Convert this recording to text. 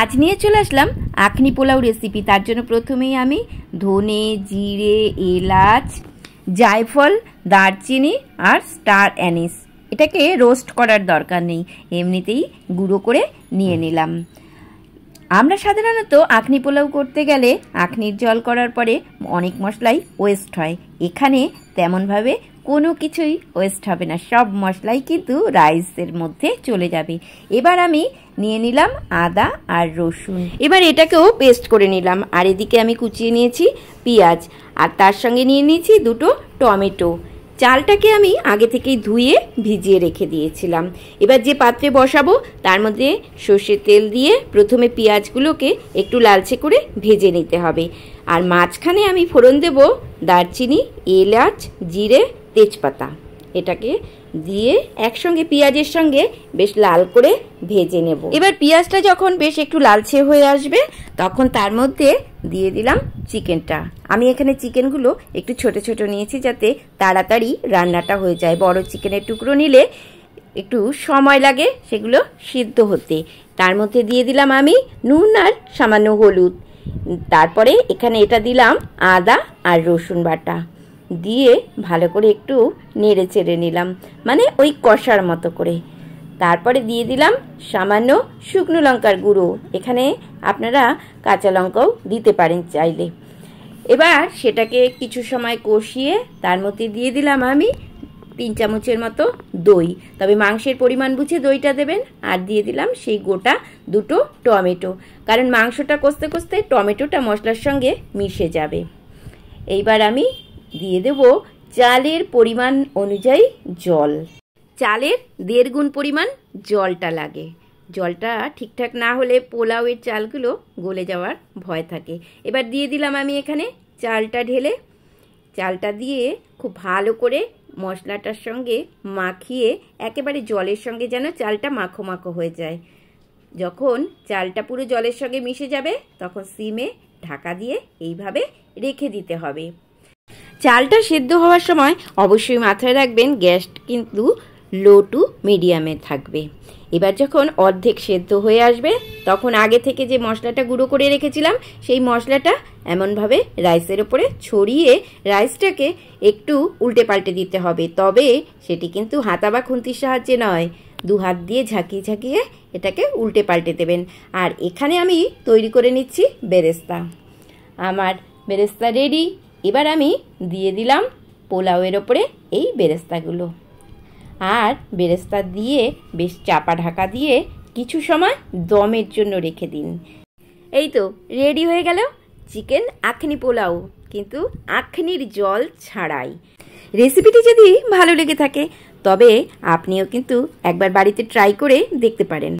আজ নিয়ে চলে আসলাম আখনি পোলাও রেসিপি। তার জন্য প্রথমেই আমি ধনে, জিরে, এলাচ, জায়ফল, দারচিনি আর স্টার অ্যানিস এটাকে রোস্ট করার দরকার নেই, এমনিতেই গুঁড়ো করে নিয়ে নিলাম। আমরা সাধারণত আখনি পোলাও করতে গেলে আখনির জল করার পরে অনেক মশলাই ওয়েস্ট হয়। এখানে তেমনভাবে কোনো কিছুই ওয়েস্ট হবে না, সব মশলাই কিন্তু রাইসের মধ্যে চলে যাবে। এবার আমি নিয়ে নিলাম আদা আর রসুন, এবার এটাকেও পেস্ট করে নিলাম। আর এদিকে আমি কুচিয়ে নিয়েছি পেঁয়াজ, আর তার সঙ্গে নিয়ে নিয়েছি দুটো টমেটো। চালটাকে আমি আগে থেকেই ধুয়ে ভিজিয়ে রেখে দিয়েছিলাম। এবার যে পাত্রে বসাবো তার মধ্যে সর্ষের তেল দিয়ে প্রথমে পেঁয়াজগুলোকে একটু লালচে করে ভেজে নিতে হবে। আর মাঝখানে আমি ফোড়ন দেব দারচিনি, এলাচ, জিরে, তেজপাতা। এটাকে দিয়ে একসঙ্গে পেঁয়াজের সঙ্গে বেশ লাল করে ভেজে নেব। এবার পেঁয়াজটা যখন বেশ একটু লালচে হয়ে আসবে তখন তার মধ্যে দিয়ে দিলাম চিকেনটা। আমি এখানে চিকেনগুলো একটু ছোট ছোট নিয়েছি যাতে তাড়াতাড়ি রান্নাটা হয়ে যায়। বড় চিকেনের টুকরো নিলে একটু সময় লাগে সেগুলো সিদ্ধ হতে। তার মধ্যে দিয়ে দিলাম আমি নুন আর সামান্য হলুদ। তারপরে এখানে এটা দিলাম আদা আর রসুন বাটা দিয়ে ভালো করে একটু নেড়ে চেড়ে নিলাম, মানে ওই কষার মতো করে। তারপরে দিয়ে দিলাম সামান্য শুকনো লঙ্কার গুঁড়ো, এখানে আপনারা কাঁচা লঙ্কাও দিতে পারেন চাইলে। এবার সেটাকে কিছু সময় কষিয়ে তার মধ্যে দিয়ে দিলাম আমি 3 চামচের মতো দই, তবে মাংসের পরিমাণ বুঝে দইটা দেবেন। আর দিয়ে দিলাম সেই গোটা দুটো টমেটো, কারণ মাংসটা কষতে কষতে টমেটোটা মশলার সঙ্গে মিশে যাবে। এইবার আমি দিয়ে দেব চালের পরিমাণ অনুযায়ী জল। চালের 1.5 গুণ পরিমাণ জলটা লাগে। জলটা ঠিকঠাক না হলে পোলাওয়ের চালগুলো গলে যাওয়ার ভয় থাকে। এবার দিয়ে দিলাম আমি এখানে চালটা ঢেলে। চালটা দিয়ে খুব ভালো করে মশলাটার সঙ্গে মাখিয়ে একেবারে জলের সঙ্গে যেন চালটা মাখো মাখো হয়ে যায়। যখন চালটা পুরো জলের সঙ্গে মিশে যাবে তখন সিমে ঢাকা দিয়ে এইভাবে রেখে দিতে হবে। চালটা সেদ্ধ হওয়ার সময় অবশ্যই মাথায় রাখবেন গ্যাস কিন্তু লো টু মিডিয়ামে থাকবে। এবার যখন অর্ধেক সেদ্ধ হয়ে আসবে তখন আগে থেকে যে মশলাটা গুঁড়ো করে রেখেছিলাম সেই মশলাটা এমনভাবে রাইসের ওপরে ছড়িয়ে রাইসটাকে একটু উল্টে পাল্টে দিতে হবে। তবে সেটি কিন্তু হাতা বা খুন্তির সাহায্যে নয়, 2 হাত দিয়ে ঝাঁকিয়ে ঝাঁকিয়ে এটাকে উল্টে পাল্টে দেবেন। আর এখানে আমি তৈরি করে নিচ্ছি বেরেস্তা। আমার বেরেস্তা রেডি। এবার আমি দিয়ে দিলাম পোলাওয়ের ওপরে এই বেরেস্তাগুলো, আর বেরেস্তা দিয়ে বেশ চাপা ঢাকা দিয়ে কিছু সময় দমের জন্য রেখে দিন। এই তো রেডি হয়ে গেল চিকেন আখনি পোলাও, কিন্তু আখনির জল ছাড়াই। রেসিপিটি যদি ভালো লেগে থাকে তবে আপনিও কিন্তু একবার বাড়িতে ট্রাই করে দেখতে পারেন।